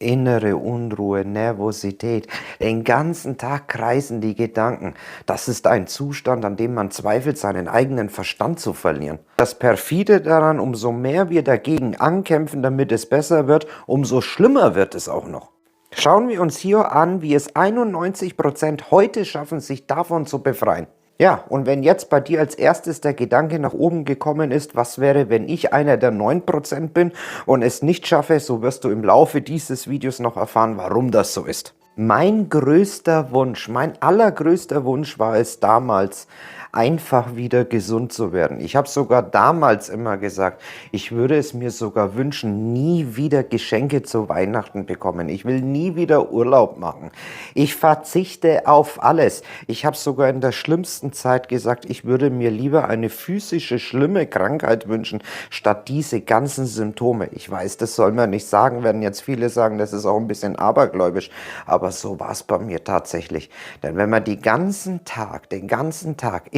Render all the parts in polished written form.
Innere Unruhe, Nervosität, den ganzen Tag kreisen die Gedanken. Das ist ein Zustand, an dem man zweifelt, seinen eigenen Verstand zu verlieren. Das perfide daran, umso mehr wir dagegen ankämpfen, damit es besser wird, umso schlimmer wird es auch noch. Schauen wir uns hier an, wie es 91% heute schaffen, sich davon zu befreien. Ja, und wenn jetzt bei dir als erstes der Gedanke nach oben gekommen ist, was wäre, wenn ich einer der 9% bin und es nicht schaffe, so wirst du im Laufe dieses Videos noch erfahren, warum das so ist. Mein größter Wunsch, mein allergrößter Wunsch war es damals, einfach wieder gesund zu werden. Ich habe sogar damals immer gesagt, ich würde es mir sogar wünschen, nie wieder Geschenke zu Weihnachten bekommen. Ich will nie wieder Urlaub machen. Ich verzichte auf alles. Ich habe sogar in der schlimmsten Zeit gesagt, ich würde mir lieber eine physische, schlimme Krankheit wünschen, statt diese ganzen Symptome. Ich weiß, das soll man nicht sagen, werden jetzt viele sagen, das ist auch ein bisschen abergläubisch, aber so war es bei mir tatsächlich. Denn wenn man den ganzen Tag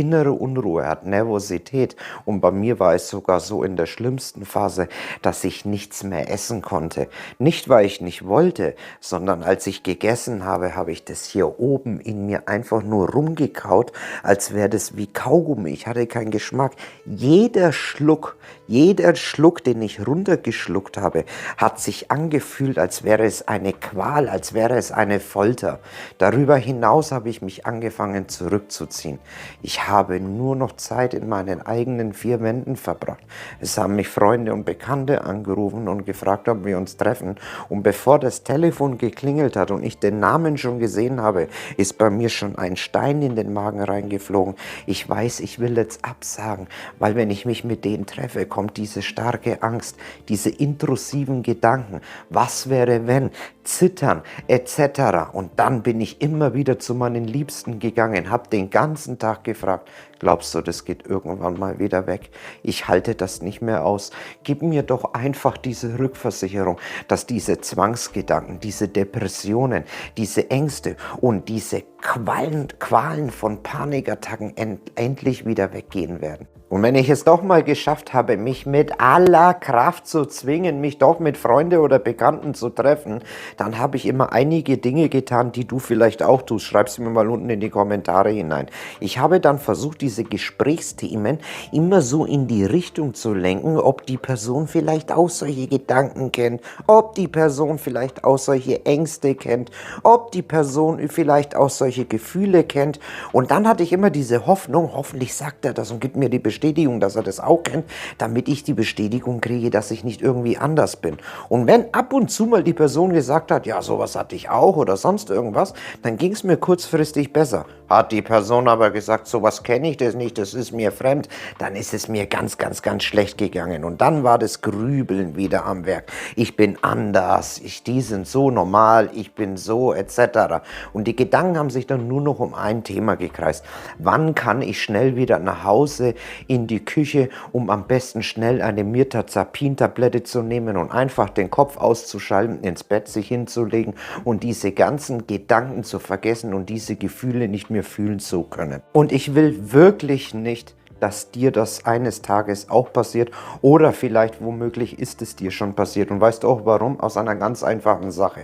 innere Unruhe hat, Nervosität, und bei mir war es sogar so in der schlimmsten Phase, dass ich nichts mehr essen konnte. Nicht, weil ich nicht wollte, sondern als ich gegessen habe, habe ich das hier oben in mir einfach nur rumgekaut, als wäre das wie Kaugummi. Ich hatte keinen Geschmack. Jeder Schluck, den ich runtergeschluckt habe, hat sich angefühlt, als wäre es eine Qual, als wäre es eine Folter. Darüber hinaus habe ich mich angefangen zurückzuziehen. Ich habe nur noch Zeit in meinen eigenen 4 Wänden verbracht. Es haben mich Freunde und Bekannte angerufen und gefragt, ob wir uns treffen. Und bevor das Telefon geklingelt hat und ich den Namen schon gesehen habe, ist bei mir schon ein Stein in den Magen reingeflogen. Ich weiß, ich will jetzt absagen, weil wenn ich mich mit denen treffe, kommt diese starke Angst, diese intrusiven Gedanken. Was wäre, wenn? Zittern etc. Und dann bin ich immer wieder zu meinen Liebsten gegangen, habe den ganzen Tag gefragt, glaubst du, das geht irgendwann mal wieder weg? Ich halte das nicht mehr aus. Gib mir doch einfach diese Rückversicherung, dass diese Zwangsgedanken, diese Depressionen, diese Ängste und diese Qualen von Panikattacken endlich wieder weggehen werden. Und wenn ich es doch mal geschafft habe, mich mit aller Kraft zu zwingen, mich doch mit Freunden oder Bekannten zu treffen, dann habe ich immer einige Dinge getan, die du vielleicht auch tust. Schreib sie mir mal unten in die Kommentare hinein. Ich habe dann versucht, diese Gesprächsthemen immer so in die Richtung zu lenken, ob die Person vielleicht auch solche Gedanken kennt, ob die Person vielleicht auch solche Ängste kennt, ob die Person vielleicht auch solche Gefühle kennt. Und dann hatte ich immer diese Hoffnung, hoffentlich sagt er das und gibt mir die Bestätigung, dass er das auch kennt, damit ich die Bestätigung kriege, dass ich nicht irgendwie anders bin. Und wenn ab und zu mal die Person gesagt hat, ja, sowas hatte ich auch oder sonst irgendwas, dann ging es mir kurzfristig besser. Hat die Person aber gesagt, sowas kenne ich das nicht, das ist mir fremd, dann ist es mir ganz schlecht gegangen. Und dann war das Grübeln wieder am Werk. Ich bin anders, die sind so normal, ich bin so etc. Und die Gedanken haben sich dann nur noch um ein Thema gekreist. Wann kann ich schnell wieder nach Hause in die Küche, um am besten schnell eine Mirtazapin-Tablette zu nehmen und einfach den Kopf auszuschalten, ins Bett sich hinzulegen und diese ganzen Gedanken zu vergessen und diese Gefühle nicht mehr fühlen zu können. Und ich will wirklich nicht, dass dir das eines Tages auch passiert oder vielleicht womöglich ist es dir schon passiert. Und weißt du auch warum? Aus einer ganz einfachen Sache.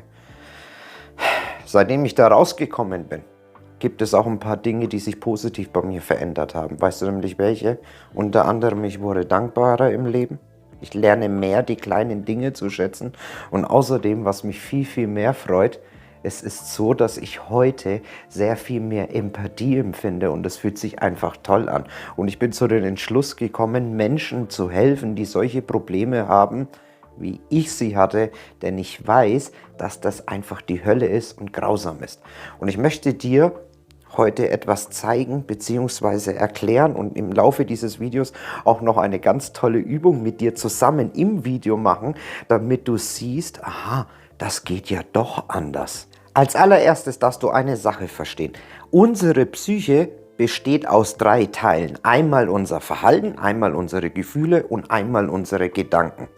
Seitdem ich da rausgekommen bin, gibt es auch ein paar Dinge, die sich positiv bei mir verändert haben. Weißt du nämlich welche? Unter anderem, ich wurde dankbarer im Leben. Ich lerne mehr, die kleinen Dinge zu schätzen. Und außerdem, was mich viel mehr freut, es ist so, dass ich heute sehr viel mehr Empathie empfinde und es fühlt sich einfach toll an. Und ich bin zu dem Entschluss gekommen, Menschen zu helfen, die solche Probleme haben, wie ich sie hatte, denn ich weiß, dass das einfach die Hölle ist und grausam ist. Und ich möchte dir heute etwas zeigen bzw. erklären und im Laufe dieses Videos auch noch eine ganz tolle Übung mit dir zusammen im Video machen, damit du siehst, aha, das geht ja doch anders. Als allererstes darfst du eine Sache verstehen. Unsere Psyche besteht aus 3 Teilen. Einmal unser Verhalten, einmal unsere Gefühle und einmal unsere Gedanken.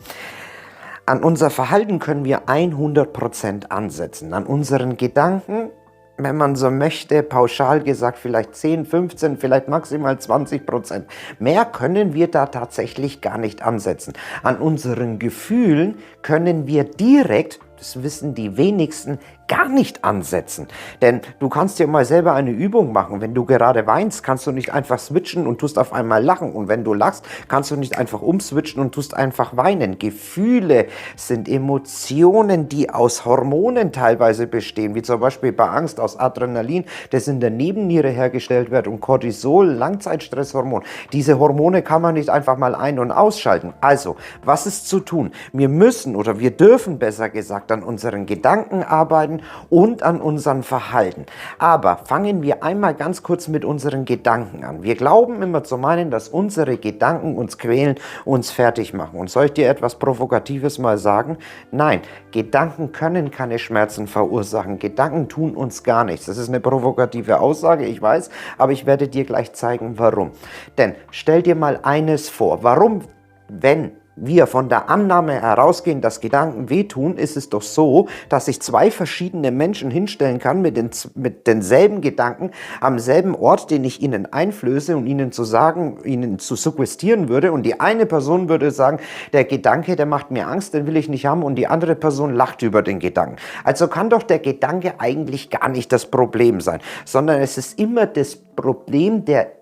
An unser Verhalten können wir 100% ansetzen. An unseren Gedanken, wenn man so möchte, pauschal gesagt vielleicht 10, 15, vielleicht maximal 20%. Mehr können wir da tatsächlich gar nicht ansetzen. An unseren Gefühlen können wir direkt Das wissen die wenigsten gar nicht ansetzen. Denn du kannst dir mal selber eine Übung machen. Wenn du gerade weinst, kannst du nicht einfach switchen und tust auf einmal lachen. Und wenn du lachst, kannst du nicht einfach umswitchen und tust einfach weinen. Gefühle sind Emotionen, die aus Hormonen teilweise bestehen, wie zum Beispiel bei Angst aus Adrenalin, das in der Nebenniere hergestellt wird, und Cortisol, Langzeitstresshormon. Diese Hormone kann man nicht einfach mal ein- und ausschalten. Also, was ist zu tun? Wir müssen oder wir dürfen besser gesagt an unseren Gedanken arbeiten und an unserem Verhalten. Aber fangen wir einmal ganz kurz mit unseren Gedanken an. Wir glauben immer zu meinen, dass unsere Gedanken uns quälen, uns fertig machen. Und soll ich dir etwas Provokatives mal sagen? Nein, Gedanken können keine Schmerzen verursachen. Gedanken tun uns gar nichts. Das ist eine provokative Aussage, ich weiß, aber ich werde dir gleich zeigen, warum. Denn stell dir mal eines vor. Warum, wenn wir von der Annahme herausgehen, dass Gedanken wehtun, ist es doch so, dass ich zwei verschiedene Menschen hinstellen kann mit denselben Gedanken am selben Ort, den ich ihnen einflöße und ihnen zu sagen, ihnen zu suggestieren würde. Und die eine Person würde sagen, der Gedanke, der macht mir Angst, den will ich nicht haben. Und die andere Person lacht über den Gedanken. Also kann doch der Gedanke eigentlich gar nicht das Problem sein, sondern es ist immer das Problem der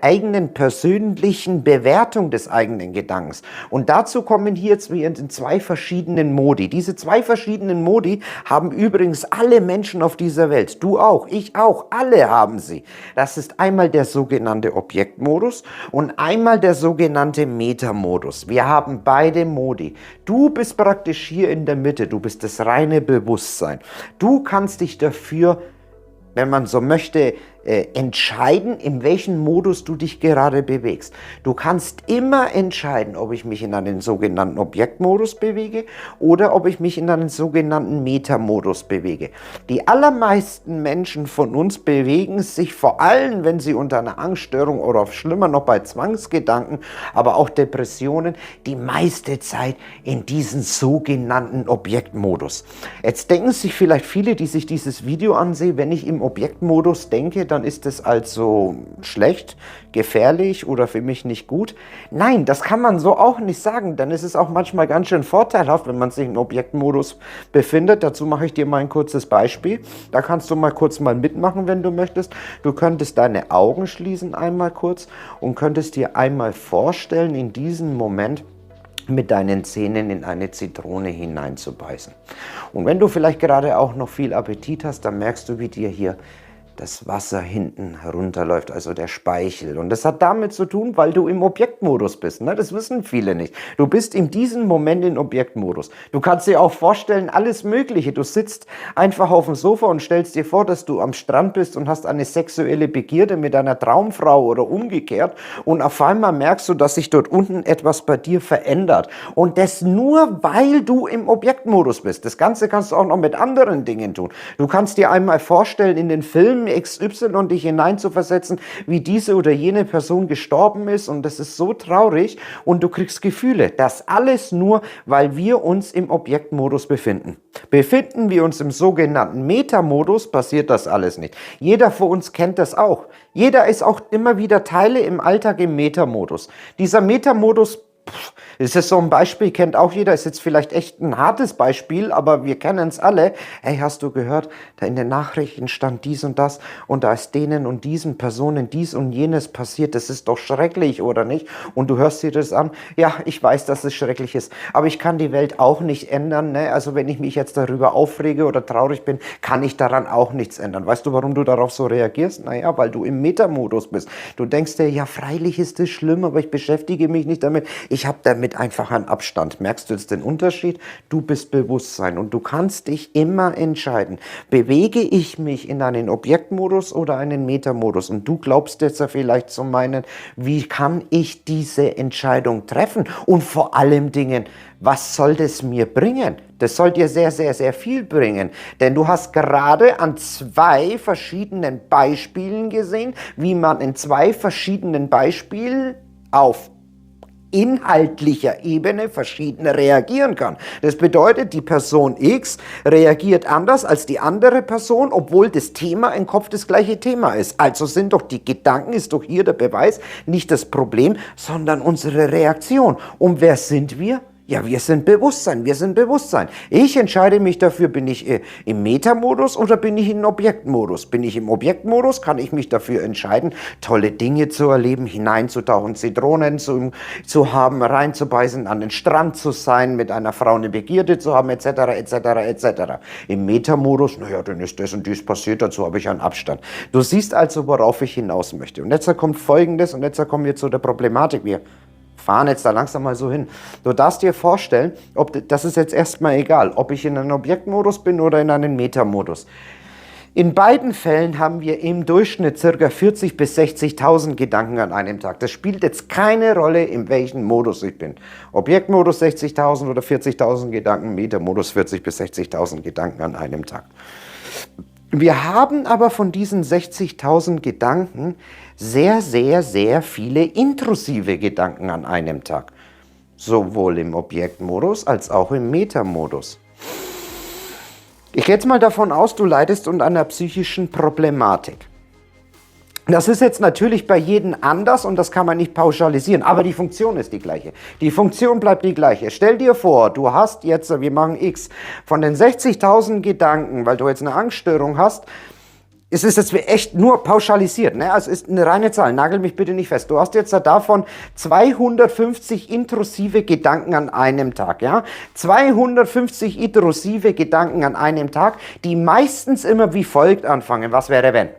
eigenen persönlichen Bewertung des eigenen Gedankens. Und dazu kommen hier jetzt wir in zwei verschiedenen Modi. Diese zwei verschiedenen Modi haben übrigens alle Menschen auf dieser Welt. Du auch, ich auch, alle haben sie. Das ist einmal der sogenannte Objektmodus und einmal der sogenannte Metamodus. Wir haben beide Modi. Du bist praktisch hier in der Mitte, du bist das reine Bewusstsein. Du kannst dich dafür, wenn man so möchte, entscheiden, in welchen Modus du dich gerade bewegst. Du kannst immer entscheiden, ob ich mich in einen sogenannten Objektmodus bewege oder ob ich mich in einen sogenannten Metamodus bewege. Die allermeisten Menschen von uns bewegen sich, vor allem wenn sie unter einer Angststörung oder schlimmer noch bei Zwangsgedanken, aber auch Depressionen, die meiste Zeit in diesen sogenannten Objektmodus. Jetzt denken sich vielleicht viele, die sich dieses Video ansehen, wenn ich im Objektmodus denke, dann ist es also schlecht, gefährlich oder für mich nicht gut. Nein, das kann man so auch nicht sagen, denn es ist auch manchmal ganz schön vorteilhaft, wenn man sich im Objektmodus befindet. Dazu mache ich dir mal ein kurzes Beispiel. Da kannst du mal kurz mitmachen, wenn du möchtest. Du könntest deine Augen schließen einmal kurz und könntest dir einmal vorstellen, in diesem Moment mit deinen Zähnen in eine Zitrone hineinzubeißen. Und wenn du vielleicht gerade auch noch viel Appetit hast, dann merkst du, wie dir hier das Wasser hinten herunterläuft, also der Speichel. Und das hat damit zu tun, weil du im Objektmodus bist. Ne? Das wissen viele nicht. Du bist in diesem Moment im Objektmodus. Du kannst dir auch vorstellen, alles Mögliche. Du sitzt einfach auf dem Sofa und stellst dir vor, dass du am Strand bist und hast eine sexuelle Begierde mit einer Traumfrau oder umgekehrt. Und auf einmal merkst du, dass sich dort unten etwas bei dir verändert. Und das nur, weil du im Objektmodus bist. Das Ganze kannst du auch noch mit anderen Dingen tun. Du kannst dir einmal vorstellen, in den Filmen XY dich hineinzuversetzen, wie diese oder jene Person gestorben ist, und das ist so traurig und du kriegst Gefühle. Das alles nur, weil wir uns im Objektmodus befinden. Befinden wir uns im sogenannten Metamodus, passiert das alles nicht. Jeder von uns kennt das auch. Jeder ist auch immer wieder Teile im Alltag im Metamodus. Dieser Metamodus, das ist so ein Beispiel, kennt auch jeder, ist jetzt vielleicht echt ein hartes Beispiel, aber wir kennen es alle. Hey, hast du gehört, da in den Nachrichten stand dies und das und da ist denen und diesen Personen dies und jenes passiert, das ist doch schrecklich, oder nicht? Und du hörst dir das an, ja, ich weiß, dass es schrecklich ist, aber ich kann die Welt auch nicht ändern, ne? Also wenn ich mich jetzt darüber aufrege oder traurig bin, kann ich daran auch nichts ändern. Weißt du, warum du darauf so reagierst? Naja, weil du im Metamodus bist. Du denkst dir, ja, freilich ist es schlimm, aber ich beschäftige mich nicht damit. Ich habe damit einfach einen Abstand. Merkst du jetzt den Unterschied? Du bist Bewusstsein und du kannst dich immer entscheiden. Bewege ich mich in einen Objektmodus oder einen Metamodus? Und du glaubst jetzt ja vielleicht zu meinen, wie kann ich diese Entscheidung treffen? Und vor allem Dingen, was soll das mir bringen? Das soll dir sehr, sehr, sehr viel bringen. Denn du hast gerade an zwei verschiedenen Beispielen gesehen, wie man in zwei verschiedenen Beispielen auf inhaltlicher Ebene verschieden reagieren kann. Das bedeutet, die Person X reagiert anders als die andere Person, obwohl das Thema im Kopf das gleiche Thema ist. Also sind doch die Gedanken, ist doch hier der Beweis, nicht das Problem, sondern unsere Reaktion. Und wer sind wir? Ja, wir sind Bewusstsein, wir sind Bewusstsein. Ich entscheide mich dafür, bin ich im Metamodus oder bin ich im Objektmodus? Bin ich im Objektmodus, kann ich mich dafür entscheiden, tolle Dinge zu erleben, hineinzutauchen, Zitronen zu haben, reinzubeißen, an den Strand zu sein, mit einer Frau eine Begierde zu haben, etc., etc., etc. Im Metamodus, naja, dann ist das und dies passiert, dazu habe ich einen Abstand. Du siehst also, worauf ich hinaus möchte. Und jetzt kommt Folgendes, und jetzt kommen wir zu der Problematik. Wir fahren jetzt da langsam mal so hin. Du darfst dir vorstellen, das ist jetzt erstmal egal, ob ich in einem Objektmodus bin oder in einem Metamodus. In beiden Fällen haben wir im Durchschnitt ca. 40.000 bis 60.000 Gedanken an einem Tag. Das spielt jetzt keine Rolle, in welchem Modus ich bin. Objektmodus 60.000 oder 40.000 Gedanken, Metamodus 40.000 bis 60.000 Gedanken an einem Tag. Wir haben aber von diesen 60.000 Gedanken sehr, sehr, sehr viele intrusive Gedanken an einem Tag. Sowohl im Objektmodus als auch im Metamodus. Ich gehe jetzt mal davon aus, du leidest unter einer psychischen Problematik. Das ist jetzt natürlich bei jedem anders und das kann man nicht pauschalisieren, aber die Funktion ist die gleiche. Die Funktion bleibt die gleiche. Stell dir vor, du hast jetzt, wir machen X, von den 60.000 Gedanken, weil du jetzt eine Angststörung hast, es ist jetzt echt nur pauschalisiert, ne? Also ist eine reine Zahl, nagel mich bitte nicht fest. Du hast jetzt davon 250 intrusive Gedanken an einem Tag, ja? 250 intrusive Gedanken an einem Tag, die meistens immer wie folgt anfangen. Was wäre wenn?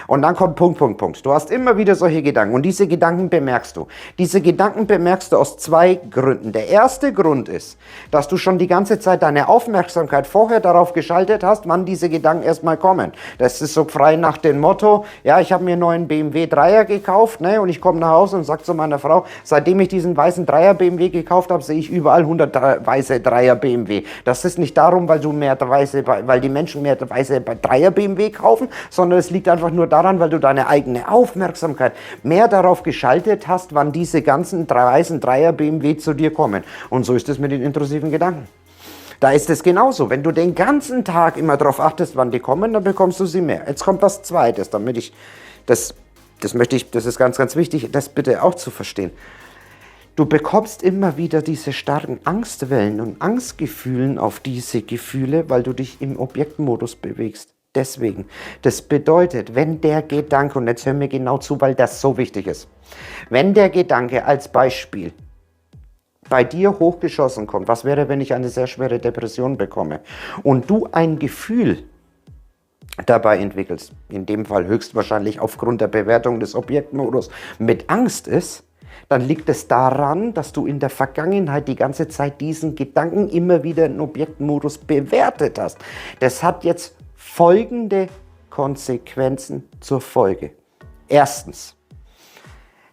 Und dann kommt Punkt, Punkt, Punkt. Du hast immer wieder solche Gedanken und diese Gedanken bemerkst du. Diese Gedanken bemerkst du aus zwei Gründen. Der erste Grund ist, dass du schon die ganze Zeit deine Aufmerksamkeit vorher darauf geschaltet hast, wann diese Gedanken erstmal kommen. Das ist so frei nach dem Motto, ja, ich habe mir einen neuen BMW 3er gekauft, ne, und ich komme nach Hause und sage zu meiner Frau, seitdem ich diesen weißen 3er BMW gekauft habe, sehe ich überall 100 weiße 3er BMW. Das ist nicht darum, weil die Menschen mehr weiße 3er BMW kaufen, sondern es liegt einfach nur daran, weil du deine eigene Aufmerksamkeit mehr darauf geschaltet hast, wann diese ganzen weißen 3er BMW zu dir kommen. Und so ist es mit den intrusiven Gedanken. Da ist es genauso. Wenn du den ganzen Tag immer darauf achtest, wann die kommen, dann bekommst du sie mehr. Jetzt kommt was Zweites, das ist ganz, ganz wichtig, das bitte auch zu verstehen. Du bekommst immer wieder diese starken Angstwellen und Angstgefühlen auf diese Gefühle, weil du dich im Objektmodus bewegst. Deswegen, das bedeutet, wenn der Gedanke, und jetzt hör mir genau zu, weil das so wichtig ist, wenn der Gedanke als Beispiel bei dir hochgeschossen kommt, was wäre, wenn ich eine sehr schwere Depression bekomme und du ein Gefühl dabei entwickelst, in dem Fall höchstwahrscheinlich aufgrund der Bewertung des Objektmodus mit Angst ist, dann liegt es daran, dass du in der Vergangenheit die ganze Zeit diesen Gedanken immer wieder in Objektmodus bewertet hast. Das hat jetzt folgende Konsequenzen zur Folge. Erstens,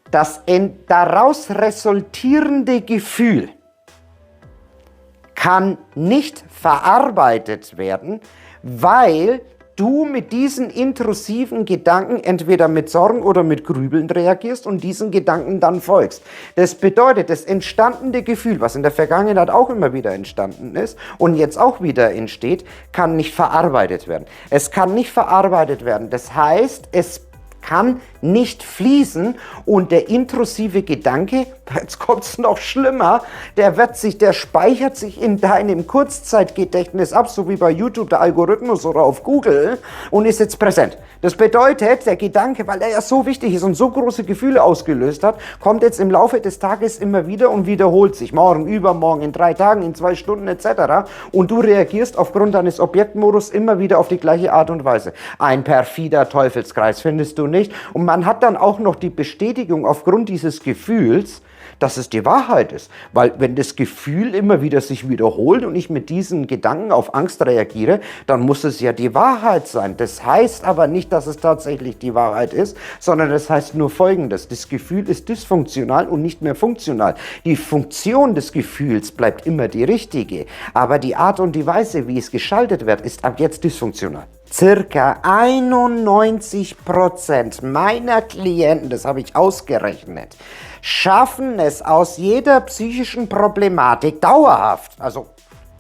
das daraus resultierende Gefühl kann nicht verarbeitet werden, weil du mit diesen intrusiven Gedanken entweder mit Sorgen oder mit Grübeln reagierst und diesen Gedanken dann folgst. Das bedeutet, das entstandene Gefühl, was in der Vergangenheit auch immer wieder entstanden ist und jetzt auch wieder entsteht, kann nicht verarbeitet werden. Es kann nicht verarbeitet werden. Das heißt, es kann nicht fließen und der intrusive Gedanke, jetzt kommt es noch schlimmer, der speichert sich in deinem Kurzzeitgedächtnis ab, so wie bei YouTube der Algorithmus oder auf Google und ist jetzt präsent. Das bedeutet, der Gedanke, weil er ja so wichtig ist und so große Gefühle ausgelöst hat, kommt jetzt im Laufe des Tages immer wieder und wiederholt sich. Morgen, übermorgen, in 3 Tagen, in 2 Stunden etc. Und du reagierst aufgrund deines Objektmodus immer wieder auf die gleiche Art und Weise. Ein perfider Teufelskreis, findest du nicht? Und man hat dann auch noch die Bestätigung aufgrund dieses Gefühls, dass es die Wahrheit ist. Weil wenn das Gefühl immer wieder sich wiederholt und ich mit diesen Gedanken auf Angst reagiere, dann muss es ja die Wahrheit sein. Das heißt aber nicht, dass es tatsächlich die Wahrheit ist, sondern das heißt nur Folgendes. Das Gefühl ist dysfunktional und nicht mehr funktional. Die Funktion des Gefühls bleibt immer die richtige, aber die Art und die Weise, wie es geschaltet wird, ist ab jetzt dysfunktional. Circa 91% meiner Klienten, das habe ich ausgerechnet, schaffen es aus jeder psychischen Problematik dauerhaft. Also,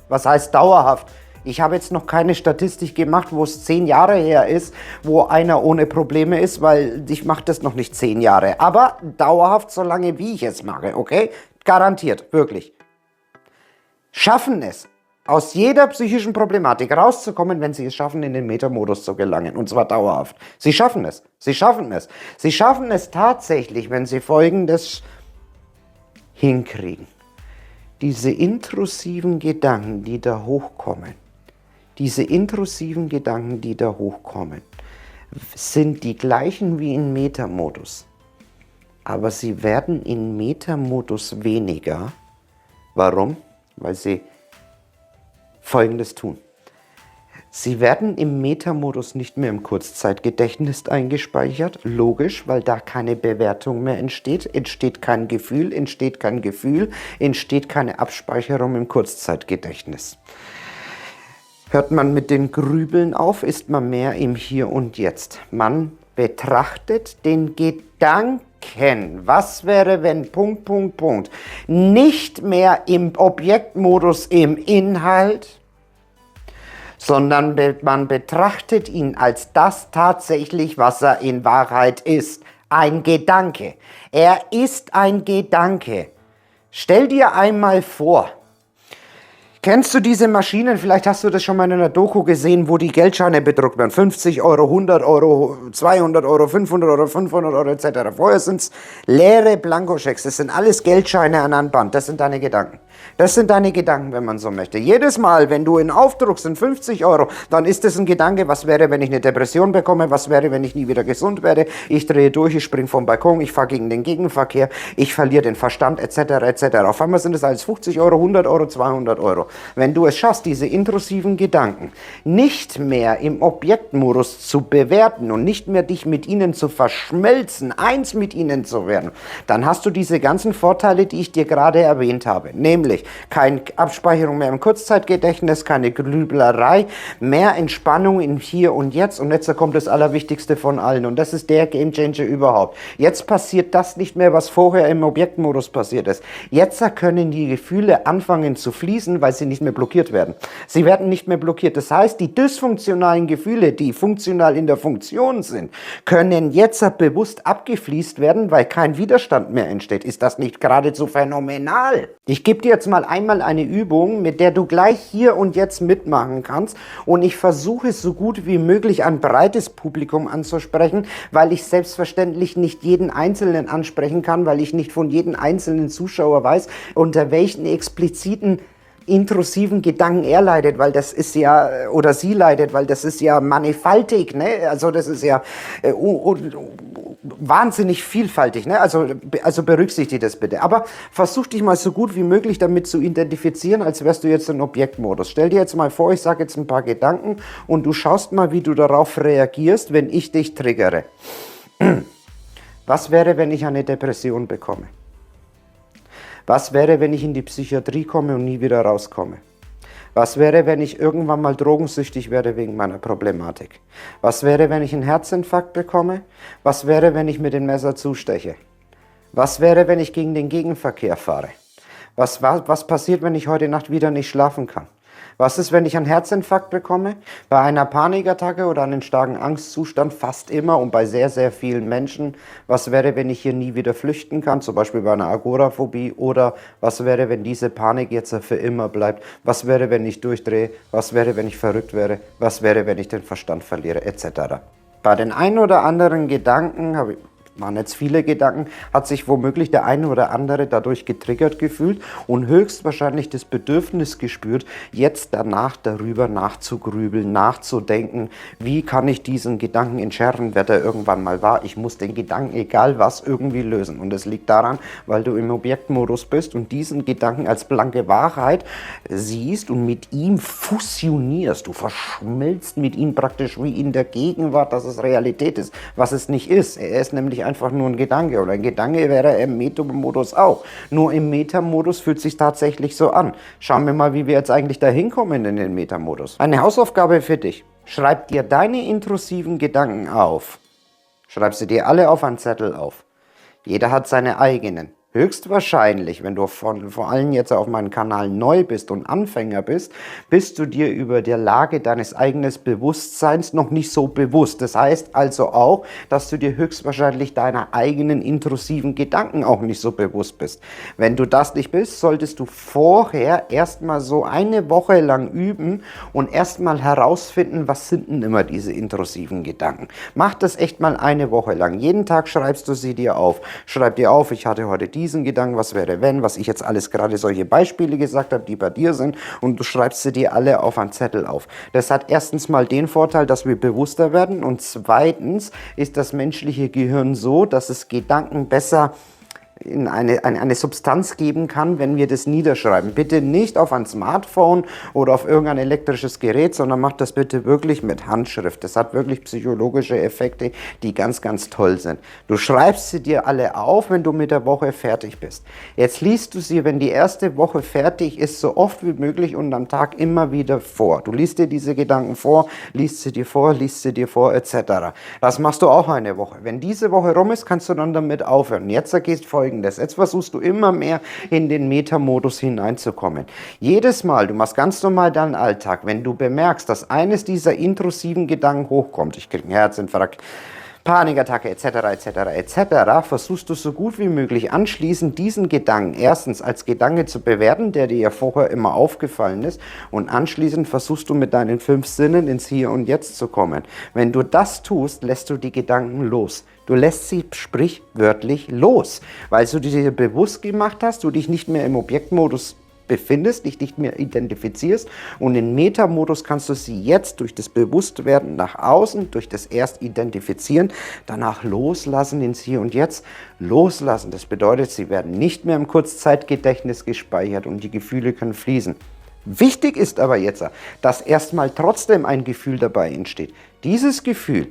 was heißt dauerhaft? Ich habe jetzt noch keine Statistik gemacht, wo es 10 Jahre her ist, wo einer ohne Probleme ist, weil ich mache das noch nicht 10 Jahre. Aber dauerhaft, so lange wie ich es mache, okay? Garantiert, wirklich. schaffen es, aus jeder psychischen Problematik rauszukommen, wenn sie es schaffen, in den Metamodus zu gelangen. Und zwar dauerhaft. Sie schaffen es. Sie schaffen es. Sie schaffen es tatsächlich, wenn sie Folgendes hinkriegen. Diese intrusiven Gedanken, die da hochkommen, sind die gleichen wie in Metamodus. Aber sie werden in Metamodus weniger. Warum? Weil sie Folgendes tun. Sie werden im Metamodus nicht mehr im Kurzzeitgedächtnis eingespeichert. Logisch, weil da keine Bewertung mehr entsteht. Entsteht keine Abspeicherung im Kurzzeitgedächtnis. Hört man mit den Grübeln auf, ist man mehr im Hier und Jetzt. Man betrachtet den Gedanken. Was wäre, wenn ... nicht mehr im Objektmodus im Inhalt, sondern man betrachtet ihn als das tatsächlich, was er in Wahrheit ist. Ein Gedanke. Er ist ein Gedanke. Stell dir einmal vor, kennst du diese Maschinen? Vielleicht hast du das schon mal in einer Doku gesehen, wo die Geldscheine bedruckt werden. 50 Euro, 100 Euro, 200 Euro, 500 Euro, 500 Euro etc. Vorher sind es leere Blankoschecks. Das sind alles Geldscheine an einem Band. Das sind deine Gedanken. Das sind deine Gedanken, wenn man so möchte. Jedes Mal, wenn du ihn aufdruckst in 50 Euro, dann ist es ein Gedanke, was wäre, wenn ich eine Depression bekomme, was wäre, wenn ich nie wieder gesund werde, ich drehe durch, ich springe vom Balkon, ich fahre gegen den Gegenverkehr, ich verliere den Verstand etc. etc. Auf einmal sind es alles 50 Euro, 100 Euro, 200 Euro. Wenn du es schaffst, diese intrusiven Gedanken nicht mehr im Objektmodus zu bewerten und nicht mehr dich mit ihnen zu verschmelzen, eins mit ihnen zu werden, dann hast du diese ganzen Vorteile, die ich dir gerade erwähnt habe. Nämlich keine Abspeicherung mehr im Kurzzeitgedächtnis, keine Grüblerei, mehr Entspannung im Hier und Jetzt. Und jetzt kommt das Allerwichtigste von allen. Und das ist der Gamechanger überhaupt. Jetzt passiert das nicht mehr, was vorher im Objektmodus passiert ist. Jetzt können die Gefühle anfangen zu fließen, weil sie nicht mehr blockiert werden. Sie werden nicht mehr blockiert. Das heißt, die dysfunktionalen Gefühle, die funktional in der Funktion sind, können jetzt bewusst abgefließt werden, weil kein Widerstand mehr entsteht. Ist das nicht geradezu phänomenal? Ich gebe dir jetzt mal einmal eine Übung, mit der du gleich hier und jetzt mitmachen kannst. Und ich versuche so gut wie möglich ein breites Publikum anzusprechen, weil ich selbstverständlich nicht jeden Einzelnen ansprechen kann, weil ich nicht von jedem einzelnen Zuschauer weiß, unter welchen expliziten intrusiven Gedanken er leidet, weil das ist ja, oder sie leidet, weil das ist ja mannigfaltig, ne? Also das ist ja wahnsinnig vielfältig, ne? Also berücksichtige das bitte. Aber versuch dich mal so gut wie möglich damit zu identifizieren, als wärst du jetzt in Objektmodus. Stell dir jetzt mal vor, ich sage jetzt ein paar Gedanken und du schaust mal, wie du darauf reagierst, wenn ich dich triggere. Was wäre, wenn ich eine Depression bekomme? Was wäre, wenn ich in die Psychiatrie komme und nie wieder rauskomme? Was wäre, wenn ich irgendwann mal drogensüchtig werde wegen meiner Problematik? Was wäre, wenn ich einen Herzinfarkt bekomme? Was wäre, wenn ich mit dem Messer zusteche? Was wäre, wenn ich gegen den Gegenverkehr fahre? Was passiert, wenn ich heute Nacht wieder nicht schlafen kann? Was ist, wenn ich einen Herzinfarkt bekomme? Bei einer Panikattacke oder einem starken Angstzustand fast immer und bei sehr, sehr vielen Menschen. Was wäre, wenn ich hier nie wieder flüchten kann? Zum Beispiel bei einer Agoraphobie. Oder was wäre, wenn diese Panik jetzt für immer bleibt? Was wäre, wenn ich durchdrehe? Was wäre, wenn ich verrückt wäre? Was wäre, wenn ich den Verstand verliere? Etc. Bei den ein oder anderen Gedanken waren jetzt viele Gedanken, hat sich womöglich der eine oder andere dadurch getriggert gefühlt und höchstwahrscheinlich das Bedürfnis gespürt, jetzt danach darüber nachzugrübeln, nachzudenken, wie kann ich diesen Gedanken entschärfen, wer der irgendwann mal war. Ich muss den Gedanken, egal was, irgendwie lösen. Und das liegt daran, weil du im Objektmodus bist und diesen Gedanken als blanke Wahrheit siehst und mit ihm fusionierst. Du verschmilzt mit ihm praktisch wie in der Gegenwart, dass es Realität ist, was es nicht ist. Er ist nämlich einfach nur ein Gedanke oder ein Gedanke wäre er im Metamodus auch. Nur im Metamodus fühlt es sich tatsächlich so an. Schauen wir mal, wie wir jetzt eigentlich da hinkommen in den Metamodus. Eine Hausaufgabe für dich. Schreib dir deine intrusiven Gedanken auf. Schreib sie dir alle auf einen Zettel auf. Jeder hat seine eigenen. Höchstwahrscheinlich, wenn du vor allem jetzt auf meinem Kanal neu bist und Anfänger bist du dir über der Lage deines eigenen Bewusstseins noch nicht so bewusst. Das heißt also auch, dass du dir höchstwahrscheinlich deiner eigenen intrusiven Gedanken auch nicht so bewusst bist. Wenn du das nicht bist, solltest du vorher erstmal so eine Woche lang üben und erstmal herausfinden, was sind denn immer diese intrusiven Gedanken. Mach das echt mal eine Woche lang. Jeden Tag schreibst du sie dir auf. Schreib dir auf, ich hatte heute diesen Gedanken, was wäre wenn, was ich jetzt alles gerade solche Beispiele gesagt habe, die bei dir sind, und du schreibst sie dir alle auf einen Zettel auf. Das hat erstens mal den Vorteil, dass wir bewusster werden, und zweitens ist das menschliche Gehirn so, dass es Gedanken besser in eine Substanz geben kann, wenn wir das niederschreiben. Bitte nicht auf ein Smartphone oder auf irgendein elektrisches Gerät, sondern macht das bitte wirklich mit Handschrift. Das hat wirklich psychologische Effekte, die ganz, ganz toll sind. Du schreibst sie dir alle auf, wenn du mit der Woche fertig bist. Jetzt liest du sie, wenn die erste Woche fertig ist, so oft wie möglich und am Tag immer wieder vor. Du liest dir diese Gedanken vor, liest sie dir vor, etc. Das machst du auch eine Woche. Wenn diese Woche rum ist, kannst du dann damit aufhören. Jetzt gehst Folgendes. Jetzt versuchst du immer mehr in den Meta-Modus hineinzukommen. Jedes Mal, du machst ganz normal deinen Alltag, wenn du bemerkst, dass eines dieser intrusiven Gedanken hochkommt, ich kriege einen Herzinfarkt, Panikattacke etc., versuchst du so gut wie möglich anschließend diesen Gedanken erstens als Gedanke zu bewerten, der dir ja vorher immer aufgefallen ist, und anschließend versuchst du mit deinen 5 Sinnen ins Hier und Jetzt zu kommen. Wenn du das tust, lässt du die Gedanken los. Du lässt sie sprichwörtlich los, weil du dir bewusst gemacht hast, du dich nicht mehr im Objektmodus befindest, dich nicht mehr identifizierst, und in Metamodus kannst du sie jetzt durch das Bewusstwerden nach außen, durch das erst Identifizieren, danach loslassen, ins Hier und Jetzt loslassen. Das bedeutet, sie werden nicht mehr im Kurzzeitgedächtnis gespeichert und die Gefühle können fließen. Wichtig ist aber jetzt, dass erstmal trotzdem ein Gefühl dabei entsteht. Dieses Gefühl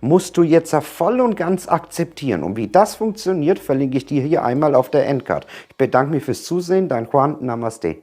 musst du jetzt voll und ganz akzeptieren. Und wie das funktioniert, verlinke ich dir hier einmal auf der Endcard. Ich bedanke mich fürs Zusehen, dein Juan, Namaste.